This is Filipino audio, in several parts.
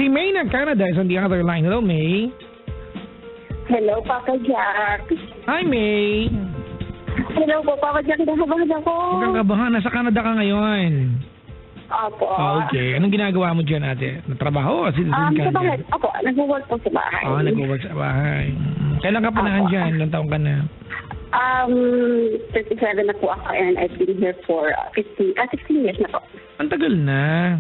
Si May ng Canada is on the other line. Hello, May. Hello, Papa Jack. Hi, May. Hello po, Papa Jack. Nakabahan ako. Huwag kang kabahan. Nasa Canada ka ngayon. Opo. Okay. Anong ginagawa mo dyan, ate? Natrabaho o citizen ka Sa bahay. dyan? Opo, nag-work po sa bahay. Nag-work sa bahay. Kailan ka pa na dyan? Ilang taong ka na? 37 na po ako and I've been here for 16 years na po. Ang tagal na.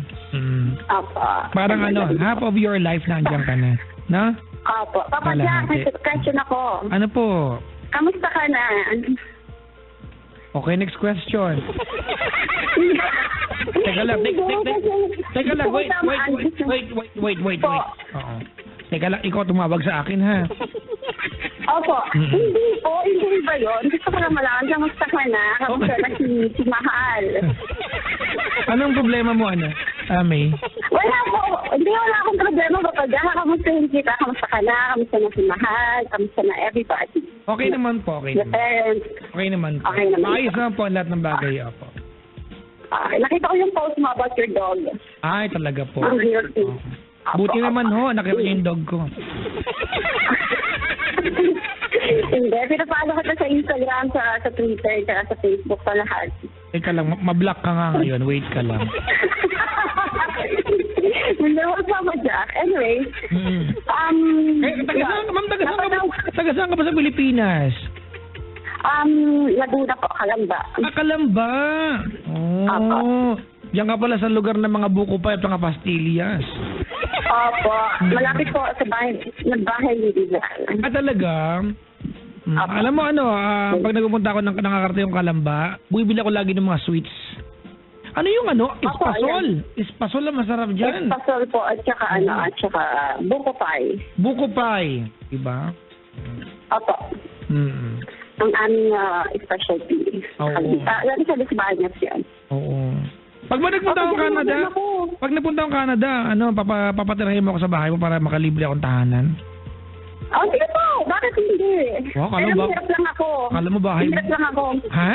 Opo. Parang half of your life nandiyan ka na. No? Opo. Papa Jack, may question ako. Ano po? Kamusta ka na? Okay, next question. Teka lang, teka lang, wait. Oo. Teka lang, ikaw tumawag sa akin, ha? Opo. Hindi ba yun? Gusto ko lang malaman, kamusta ka na? Kamusta na si Mahal? Anong problema mo, May? Wala akong problema. Papa Jack, kamustahin kita? Kamusta ka na? Kamusta na si Mahal? Kamusta na everybody? Okay naman po, Your parents? Okay naman po. Okay naman. Maayos naman po ang lahat ng bagay, opo. Nakita ko yung post mo about your dog. Ay, talaga po. Ang weird thing. Buti naman nakita niyo yung dog ko. Hindi, pinapalo ko sa Instagram, sa Twitter, sa Facebook, sa lahat. Teka lang, mablock ka nga ngayon. Wait ka lang. Hindi mo Papa Jack. Anyway. Taga-saan ka ba sa Pilipinas? Laguna po, Kalamba. Kalamba. Oh. Diyan ka pala sa lugar ng mga buko pa at mga pastillas. Opo. Malapit po sa bahay ni Rizal. Talaga? Alam mo pag nagpupunta ako ng nakakarte yung Kalamba, bumibili ako lagi ng mga sweets. Ano yung Espasol. Espasol ang masarap dyan. Espasol po at saka buko pie. Buko pie. Diba? Opo. Ang aming specialty. Lagi sa bahay niya siya. Oo. Pag nagpunta akong Canada, papatirahin mo ako sa bahay mo para makalibre akong tahanan? Sige po. Bakit hindi? Pero hirap lang ako. Kala mo bahay mo? Hirap lang ako. Ha?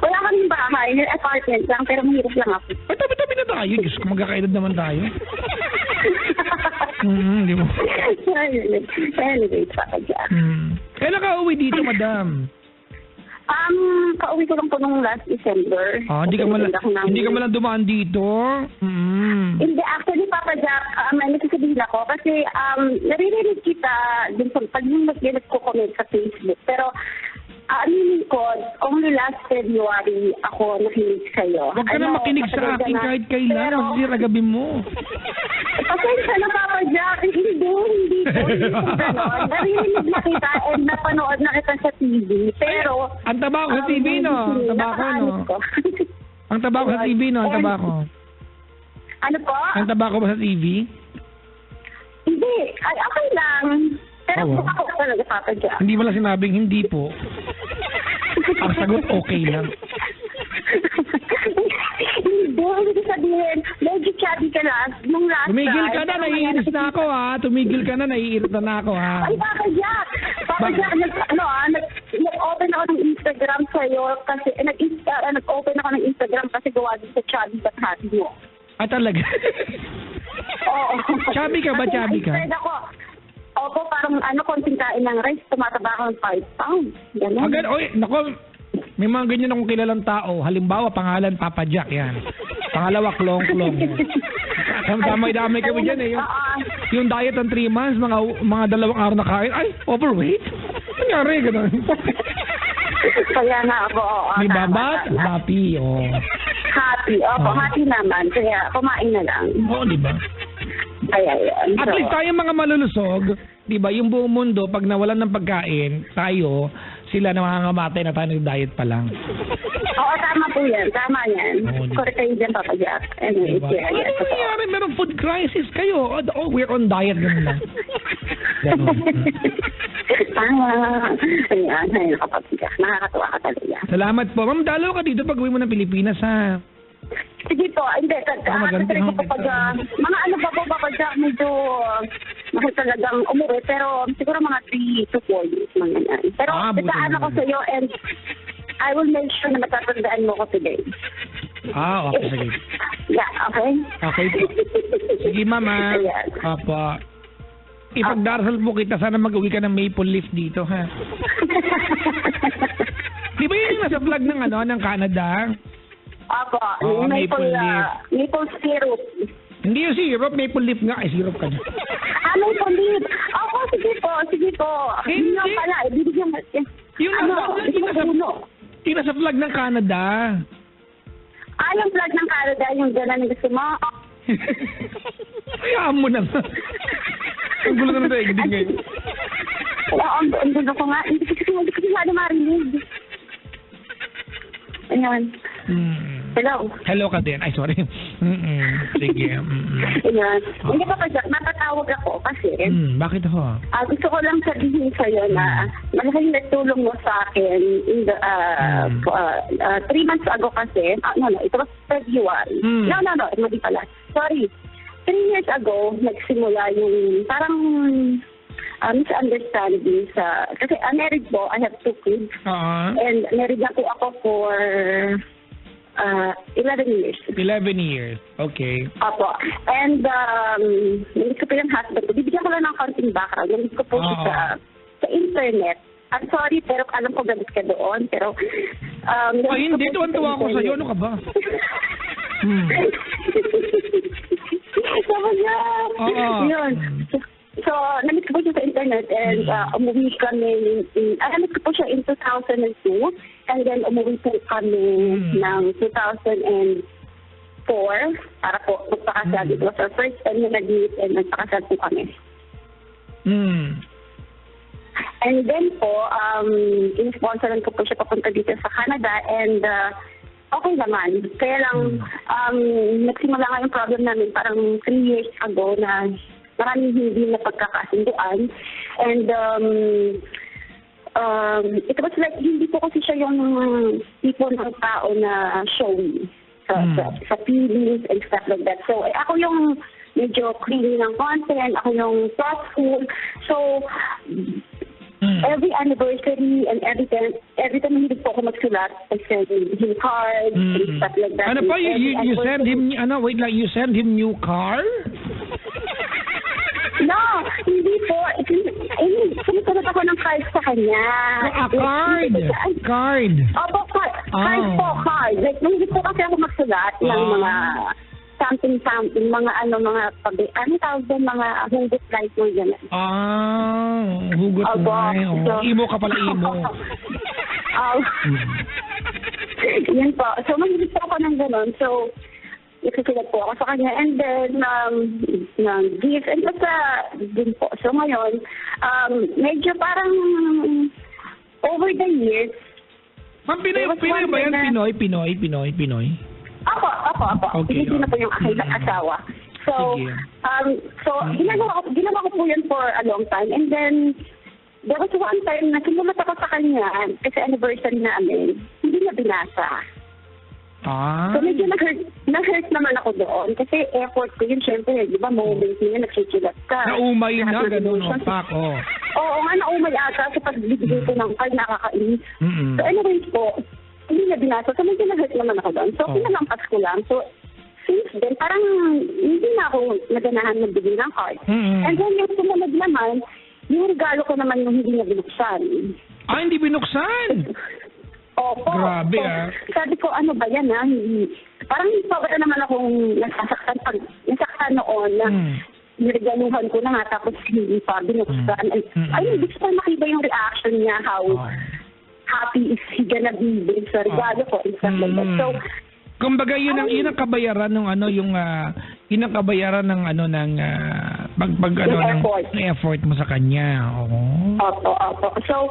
Wala kaming bahay. Apartment lang, pero mahirap lang ako. Ay, tabi-tabi na tayo. Diyos ko, magkakaedad naman tayo. Di mo. Anyway, Papa Jack. Kailan ka uwi dito, madam? Pauwi ko lang po nung last December. Hindi ka malang dumaan dito? Hindi, actually, Papa Jack, may nasasabihin ako kasi naririnig kita din pag nag-comment sa Facebook. Pero, aminin ko, only last February ako nakinig sa'yo. Huwag ka na makinig sa akin kahit kailan. Masira gabi mo. Pasensya na, Papa Jack. Hindi ko gano'n. Narinig na kita and napanood na kita sa TV. Pero... Ang taba ko sa TV, no? Ang taba ko, no? Ang taba ko sa TV, no? Ang taba ko. Ano po? Ang taba ko ba sa TV? Hindi. Okay lang. Pero ako talaga, Papa Jack. Hindi mo lang sinabing hindi po. Ang sagot, okay lang. Hindi ko sabihin, medyo chubby ka na. Nung last Tumigil ka na, naiinis na ako, ha? Tumigil ka na, naiirita na ako, ha? Ay, Papa Jack! Papa Jack, nag-open ako ng Instagram sa'yo kasi, nag-open ako ng Instagram kasi gawa din sa chubby at happy mo. Talaga? Oo. Chubby ka ba, chubby ka? Opo, parang konting kain ng rice, tumataba ako ng 5 pounds. Ganun. Nako, may mga ganyan akong kilalang tao. Halimbawa, pangalan Papa Jack, yan. Pangalawa, Klong-Klong. Damay-damay kami dyan, eh. Yung diet ng 3 months, mga 2 araw na kain, ay, overweight? Nangyari, gano'n. Kaya nga ako, may babat, happy, Happy, happy naman. Kaya, kumain na lang. Di ba? Ayan. At least tayo mga malulusog, di ba, yung buong mundo, pag nawalan ng pagkain, sila na mangangamatay na tayo nag-diet pa lang. Oo, tama po yan. Tama yan. Correct kayo dyan, Papa Jack. Anyway, diba? Ano nangyari? Merong food crisis kayo. We're on diet. Ganun lang. Tama. Ayan, Papa Jack. Nakakatuwa ka talaga. Salamat po. Ma'am, dalaw ka dito pag uwi mo ng Pilipinas, ha? Sige po, hindi. Mga Papa Jack, medyo mahal talagang umuwi. Pero siguro mga 3 to 4 years. Pero tagaan ako sa iyo and I will make sure na matatandaan mo ko today. Okay, sige. Yeah, okay? Okay po. Sige, mama. Ayan. Opo. Ipagdarasal po kita, sana mag-uwi ka ng maple leaf dito, ha? Di ba yun yung nasa vlog ng, ng Canada? Opo, Oo, maple leaf. maple syrup. Hindi yung syrup, maple leaf nga. Ay, syrup ka na. Maple leaf. Opo, sige po. Hindi. Yun pala, ibibigyan mo. Yung nasa vlog ng Canada. Yung vlog ng Canada, yung gano'n gusto mo. Hayaan mo na nga. Ang gulo na tayo, hindi ngayon. Ang gulo ko nga. Hindi ko na marinig. Ayan. Hello. Hello ka din. Ay, sorry. Sige. Ayan. Hindi pa Jack, napatawag ako kasi bakit ho? gusto ko lang sabihin sa'yo na malaking nagtulong mo sa akin in the 3 months ago kasi. It was February. No, mali pala. Sorry. 3 years ago, nagsimula yung parang misunderstanding sa... Kasi married po, I have 2 kids. And married na po ako for 11 years. 11 years. Okay. Opo. And nandito ko po yung husband ko. Bibigyan ko lang ng konting background. Nandito ko po siya sa internet. I'm sorry, pero alam ko galit ka doon. Pero... hindi. Tuwan-tuwa ako sa'yo. Ano ka ba? Yun. So, namit ko po siya sa internet and umuwi kami namit ko po siya in 2002 and then umuwi po kami ng 2004 para po magpakasal. It was our first time na nag-meet and nagpakasal po kami. And then po, in-sponsoran ko po siya papunta dito sa Canada and okay naman. Kaya lang, nagsimula nga yung problem namin parang 3 years ago na maraming hindi na pagkakasunduan. And it was like, hindi po kasi siya yung tipo ng tao na showy sa feelings and stuff like that. So, ako yung medyo clean ng content, ako yung thoughtful. So, every anniversary and every time hindi po ako magsulat, I send him cards and stuff like that. Ano pa? You send him, you send him new car? No, hindi po. Sumusunod ako ng cards sa kanya. Card? Card? Opo, card po, card. Like, hindi po kasi ako magsulat ng mga something, mga tawag doon, mga hugot like mo yan. Hugot mo. So, imo ka pala, imo. Yan po. So, mahilig po ako ng gano'n. So, nagsusulat po ako sa kanya and then ng gifts and basta din po. So, ngayon, medyo parang over the years. Ma'am, Pinoy ba yan? Pinoy? Opo. Okay. Hindi na po yung aking asawa. So, ginawa ko po yan for a long time. And then, there was one time na sumulat ako sa kanya kasi anniversary namin. Hindi na binasa. So, medyo na-hurt naman ako doon. Kasi effort ko yun, syempre, di ba, moment niya, nagsusulat ka. Naumay na, gano'n, opak, Oo nga, naumay ata sa pagbibigay ko ng card, nakakainis. So, anyways po, hindi na binasa. So, medyo na-hurt naman ako doon. So, pinalampas ko lang. So, since then, parang hindi na ako naganahan magbigay ng card. And then, yung sumunod naman, yung regalo ko naman yung hindi na binuksan. Hindi binuksan? Opo. Grabe, Sabi ko, ano ba yan, parang wala naman akong nasaktan noon na niregaluhan ko na nga tapos hindi pa binuksan. Hindi ko pa makita yung reaction niya, how happy is he gonna be sa regalo ko and stuff like that. So, kumbaga yun ang kabayaran ng yun ang kabayaran ng effort mo sa kanya. Opo. So,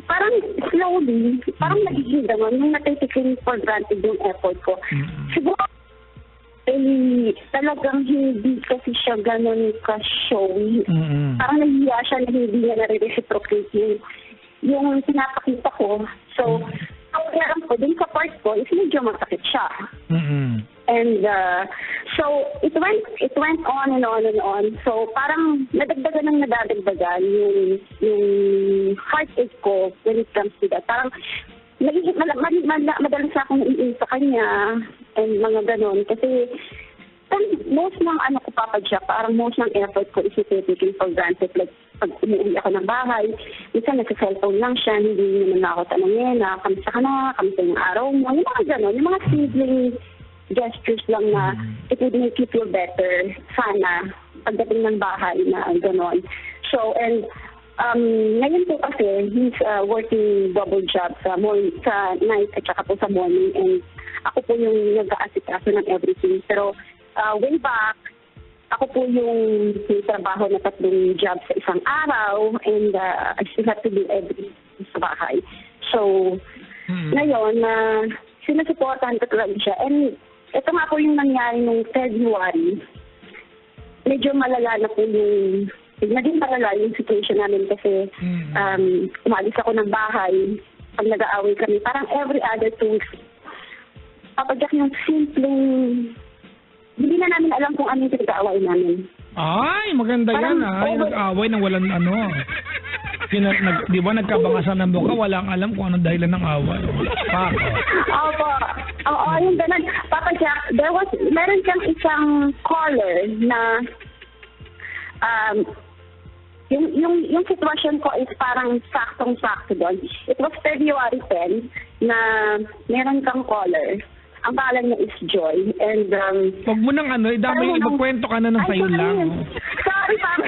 parang slowly, parang nagiging naman, yung natitikin for granted yung effort ko. Siguro, talagang hindi kasi siya ganun ka-showy. Parang nahiya siya na hindi niya nare-reciprocate yung pinapakita ko. So, ang ko, dun sa part ko, is medyo masakit siya. And so it went on and on and on. So parang nadagdagan yung heartache ko when it comes to that. Parang madalas akong naiinis sa kanya and mga ganon. Kasi most ng ano ko, Papa Jack, parang most ng effort ko is taken for granted. Like, pag umuwi ako ng bahay, minsan nasa cellphone lang siya, hindi naman ako tanongin na kamusta ka na, kamusta yung araw mo, yung mga ganon, yung mga simpleng gestures lang na it would make you feel better, sana, pagdating ng bahay na ganon. So, and ngayon po kasi, he's working double job sa night at saka po sa morning, and ako po yung nag-aasikaso ng everything. Pero way back, ako po yung trabaho na 3 job sa isang araw, and I still have to do everything sa bahay. So, ngayon, sinusuportahan ko talaga siya. And ito nga po yung nangyari nung February. Medyo malala na po naging malala yung situation namin kasi umalis ako ng bahay. Pag nag-aaway kami, parang every other 2 weeks, Papa Jack, yung simpleng, hindi na namin alam kung ano yung pinag-aaway namin. Ay, maganda yan Yung nag-aaway ng walang ano. Di ba nagkabangasan ng buka, walang alam kung anong dahilan ng away. Opo. Oo, yung ganun. Papa Jack, meron siyang isang caller na yung sitwasyon ko is parang saktong-sakto doon. It was February 10 na meron kang caller. Ang pangalan niya is Joy. And huwag mo nang magkwento ka na ng sayo lang. Sorry, Papa.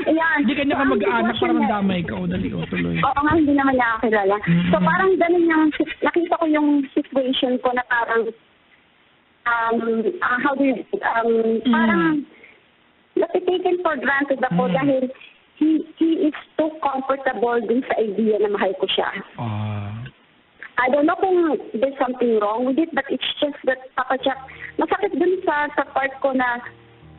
Ayan. Hindi kanya ka mag-anak para mandamay ka. Tuloy. Oo nga, hindi naman niya kilala. So parang ganun yung, nakita ko yung situation ko na parang, parang, taken for granted ako dahil he is too comfortable dun sa idea na mahal ko siya. I don't know kung there's something wrong with it, but it's just that, Papa Jack, masakit dun sa part ko na,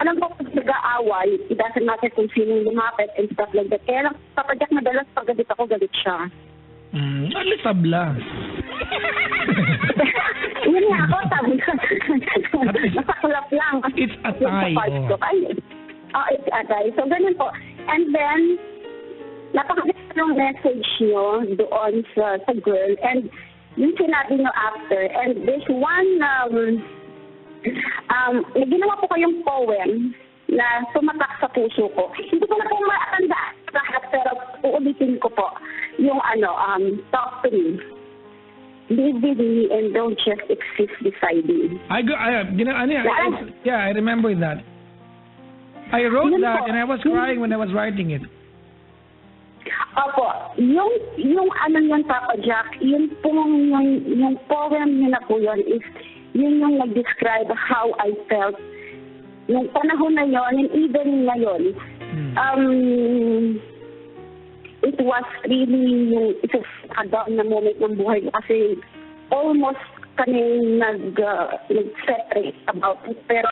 alam ko kung nag-aaway, it doesn't matter kung sino lumapit and stuff like that. Kaya lang, Papa Jack, madalas pag galit ako, galit siya. Tabla. Yun nga ako, sabi ko. Masakulap lang. It's a tie. It's a tie. So, ganun po. And then, napakaganda ng message nyo doon sa girl. And yung sinabi nyo after. And there's one, ginawa po kayong poem na tumatak sa puso ko. Hindi ko na po matanda lahat, pero uulitin ko po yung talk to me. Live with me and don't just exist beside me. I remember that. I wrote that and I was crying when I was writing it. Opo, yung Papa Jack, yung poem niya na po yun is, yun yung nag-describe how I felt nung panahon na yun, and even ngayon. It was really it's a down na moment ng buhay ko kasi almost kami nag-separate about it. Pero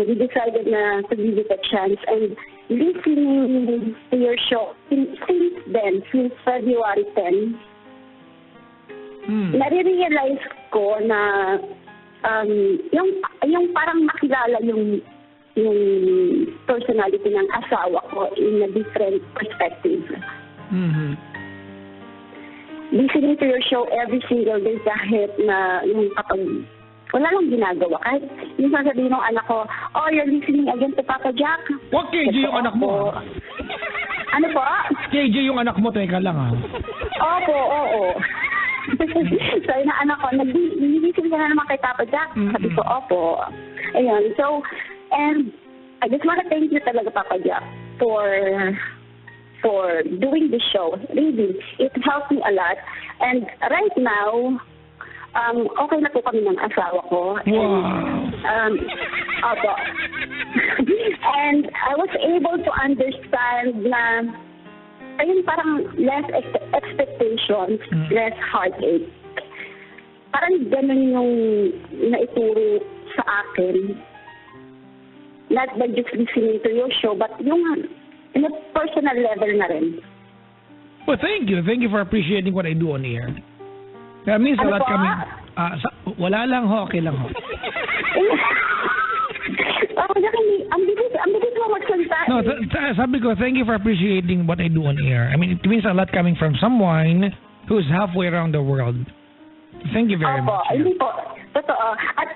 we decided na to give it a chance, and listening to your show since then, since February 10, nare-realize ko na yung parang makilala yung personality ng asawa ko in a different perspective. Listening to your show every single day kahit na yung kapag wala lang ginagawa. Kahit yung sasabihin ng anak ko, oh, you're listening again to Papa Jack. What KJ yung anak mo? Ano po? KJ yung anak mo, teka lang Opo, oo. So, yung anak ko, nag-listen ka na naman kay Papa Jack. Sabi ko, opo. Ayun, so, and I just want to thank you talaga, Papa Jack, for doing this show. Really, it helped me a lot. And right now, okay na po kami ng asawa ko. Wow. Opo. And I was able to understand na ayun, parang less expectations, less heartache. Parang ganun yung naituro sa akin. Not by just listening to your show, but yung in a personal level na rin. Well, thank you. Thank you for appreciating what I do on air. That means a lot kami. Wala lang ho, okay lang ho. Ang bilis mo magsalita. No, sabi ko, thank you for appreciating what I do on air. I mean, it means a lot coming from someone who's halfway around the world. Thank you very Opo, much. hindi po. Totoo. At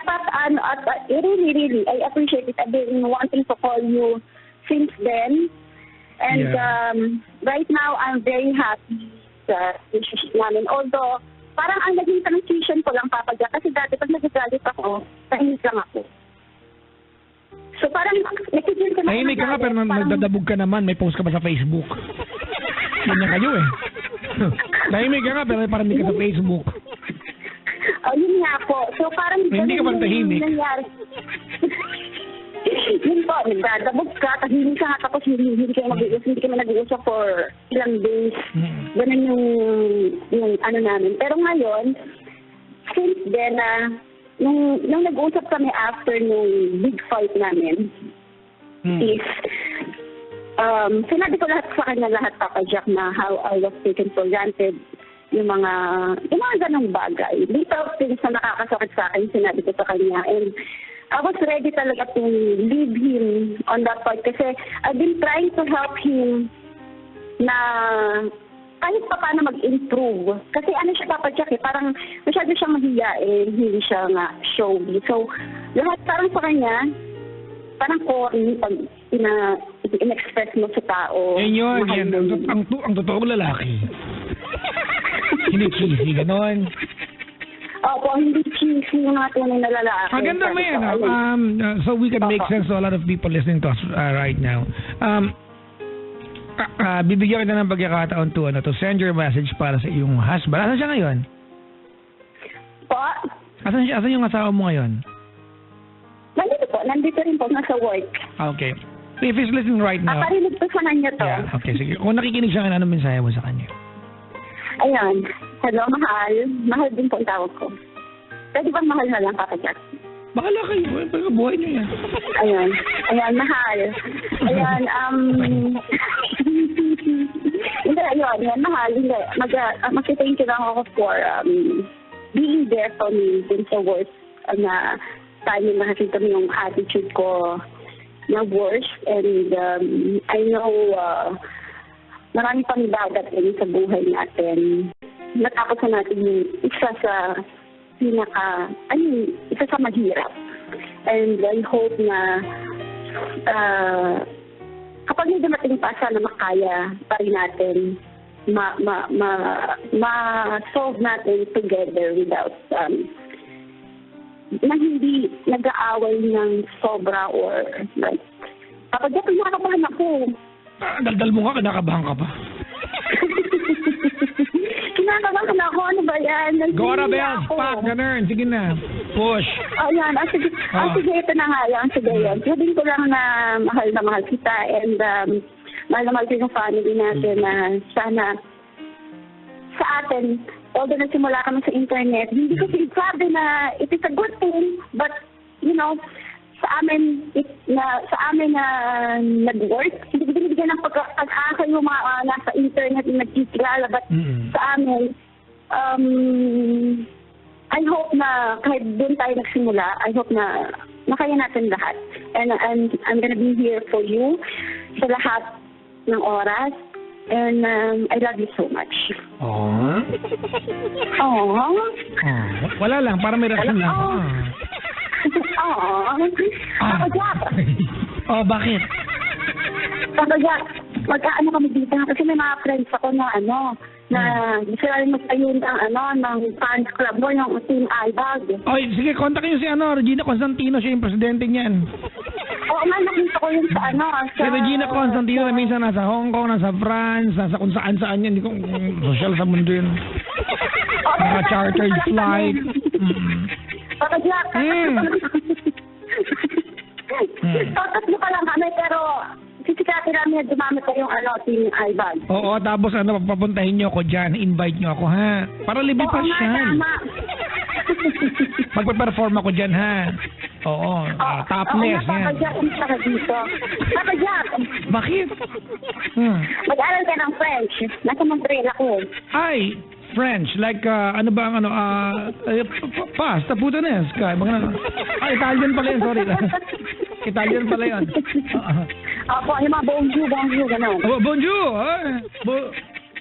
really, I appreciate it. I've been wanting to call you since then. And right now, I'm very happy sa relationship namin. Although, parang ang naging transition ko lang, Papa Jack. Kasi dati, pag nag-graduate ako, tahimik lang ako. So parang, nakikita ko na. Tahimik ka nga, pero nagdadabog ka naman. May post ka ba sa Facebook? Ganyan kayo eh. Tahimik ka nga, pero parang hindi ka sa Facebook. Oh, yun nga po. So parang hindi ka parang tahimik. Yun po, nagdadabog ka, tahimik ka nga, tapos hindi kami nag-uusap for ilang days. Ganun yung ano namin. Pero ngayon, since then, nung nag-uusap kami after nung big fight namin, is, sinabi ko lahat sa kanya, Papa Jack, na how I was taken for granted, yung mga ganong bagay. Little things na nakakasakit sa akin, sinabi ko sa kanya. And I was ready talaga to leave him on that part kasi I've been trying to help him na kahit pa paano mag-improve. Kasi ano siya, Papa Jack, parang masyado siyang mahiyain, hindi siya nga showy. So, lahat parang sa kanya, parang corny pag in-express mo sa tao. Yan. Ang totoong lalaki. Hindi cheesy, ganon. Opo, hindi cheesy yung mga tunay na lalaki. Maganda mo yan. So we can make sense to a lot of people listening to us right now. Bibigyan kita ng pagkakataon to send your message para sa iyong husband. Asan siya ngayon? Po? Asan yung asawa mo ngayon? Nandito rin po, nasa work. Okay. If he's listening right now. Parinig ko sa kanya to. Yeah, okay, sige. Kung nakikinig siya, ano mensahe mo sa kanya? Ayan. Hello, mahal. Mahal din po ang tawag ko. Pwede bang mahal na lang, Papa Jack? Bahala kayo. Pagka buhay niyo yan. Ayan, mahal. Ayan, Ayan, mahal. Mag-thank you lang ako for being there for me dun sa worst na time na kasi kami yung attitude ko na worst. And I know marami pang dadating sa buhay natin. Natapos na natin yung isa sa mahirap. And I hope na kapag may dumating pa, sana makaya pa rin natin ma-solve natin together without na hindi nag-aaway ng sobra or like, kapag nakabahan ako. Daldal mo nga, kinakabahan ka pa. Kinakabahan ako, ano ba yan? Go na, Bel! Spot, ganun. Sige na. Push. Ayan, sige, ito na nga lang. Sige yan. Sabihin ko lang na mahal kita and mahal na mahal ko yung family natin na sana sa atin, although nagsimula kami sa internet, hindi ko sinasabi na it is a good thing, but, you know, sa amin na nag-work, hindi ko binibigyan ng pag-asa yung mga nasa internet na nagkikilala, but sa amin, I hope na kahit doon tayo nagsimula, I hope na makaya natin lahat. And I'm gonna be here for you sa lahat ng oras. And I love you so much. Aww. Wala lang, para may reaction lang. Papa Jack. Bakit? Papa Jack, mag-aano kami dito kasi may mga friends ako na gusto rin magtayo ng fans club mo, yung Team Albag. Oy, sige, kontakin niyo si Regina Constantino, siya yung presidente niyan. Oo nga, nakita ko yun sa Si Regina Constantino na minsan nasa Hong Kong, nasa France, nasa kung saan yan, hindi ko social sa mundo yun. Mga chartered flight. Papa Jack, tatlo pa lang kami, pero sisikati namin na dumami ko yung Team Albag. Oo, tapos papuntahin niyo ako dyan, invite niyo ako, ha? Para libre pa siya. Magpe-perform ako dyan, ha? Oo, topless, Papa Jack, isa ka dito. Papa Jack! Bakit? Mag-aral ka ng French. Nasa Montreal ako. Ay, French, like, ano ba ang pasta, puttanesca. Italian pala yun, sorry. Italian pala yun. Opo, yung mga bonjour, gano'n. Bonjour!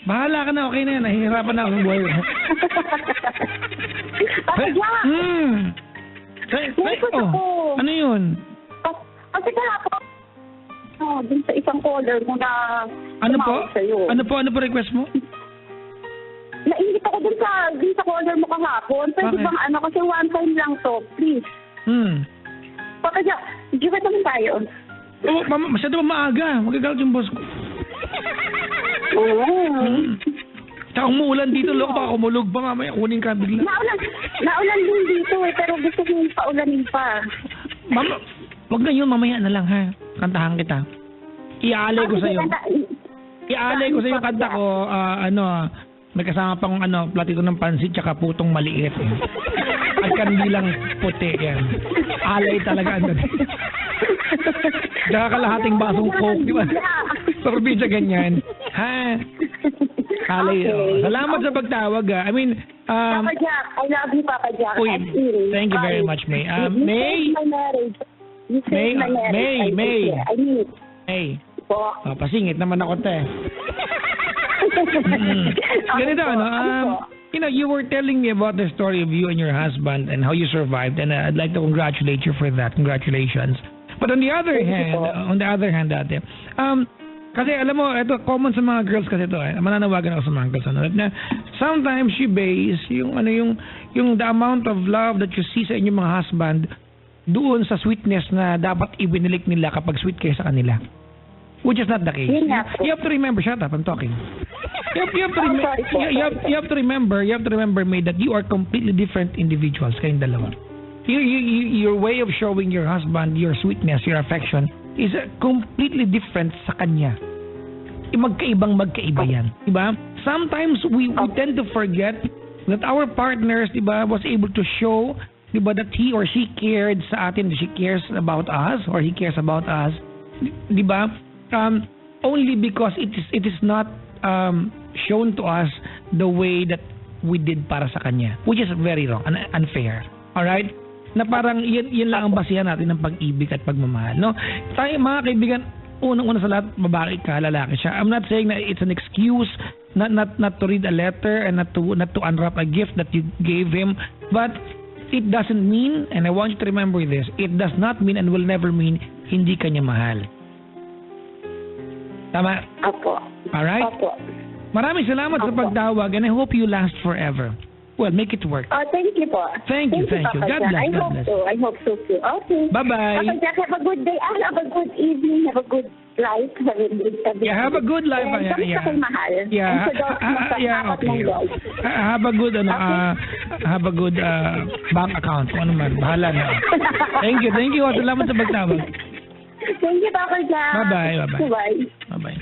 Bahala ka na, okay na yan. Nahihirapan na ako ng buhay. Papa Jack! May gusto ko. Ano yun? Kasi kahapon, dun sa isang caller mo na Ano po? tumawag sa'yo. Ano po request mo? Naingit ako dun sa caller mo kahapon. Pwede Bakit? bang kasi one time lang to, please. Papa Jack, jugat naman tayo. Oh, masyado pa maaga. Magagalit yung boss ko. Tsaka umuulan dito, loko, baka kumulog pa mamaya. Kunin ka bigla. Naulan din dito pero gusto ko yung paulanin pa. Mama, wag na yun, mamaya na lang ha. Kantahan kita. Iaalay ko sa'yo. Iaalay ko sa'yo yung kanta ko, may kasama pang platito ng pansit tsaka putong maliit. At kandilang puti yan. Alay talaga. Tsaka kalahating basong coke, di ba? Sorbet sa ganyan. Ha? Alay. Okay. Salamat sa pagtawag I mean, Papa Jack, I love you, Papa Jack. Uy, As in, thank you very much, May. You saved my marriage. You saved my marriage. May. I mean, May. po. Pasingit naman ako, te. Ganito, you were telling me about the story of you and your husband and how you survived, and I'd like to congratulate you for that. Congratulations. But on the other hand, ate, kasi alam mo, ito common sa mga girls kasi ito mananawagan ako sa mga girls na sometimes you base yung the amount of love that you see sa inyong mga husband doon sa sweetness na dapat ibinilik nila kapag sweet kayo sa kanila. Which is not the case. You have to remember, shut up, I'm talking. You have to remember, May, that you are completely different individuals, kayong dalawa. Your way of showing your husband your sweetness, your affection, is completely different sa kanya. Magkaiba yan. Diba? Sometimes we tend to forget that our partners, diba, was able to show, diba, that he or she cared sa atin, she cares about us, or he cares about us. Diba? Only because it is not shown to us the way that we did para sa kanya, which is very wrong and unfair. Alright? Na parang yan lang ang basihan natin ng pag-ibig at pagmamahal. No? Tayo mga kaibigan, unang-una sa lahat, babae ka, lalaki siya. I'm not saying that it's an excuse not to read a letter and not to unwrap a gift that you gave him, but it doesn't mean, and I want you to remember this, it does not mean and will never mean hindi ka niya mahal. Tama? Opo. Alright? Opo. Maraming salamat sa pagtawag, and I hope you last forever. Well, make it work. Thank you po. Thank you. Papa God Jack. bless. I hope so too. Okay. Bye-bye. Papa Jack, have a good day. Have a good evening. Have a good life. Have a good life. Kamusta kay mahal? Yeah. Okay. Have a good bank account. Kung ano man. Bahala na. Thank you. Salamat sa pagtawag. Thank you, Papa Jack. Bye-bye. Bye-bye. Bye-bye.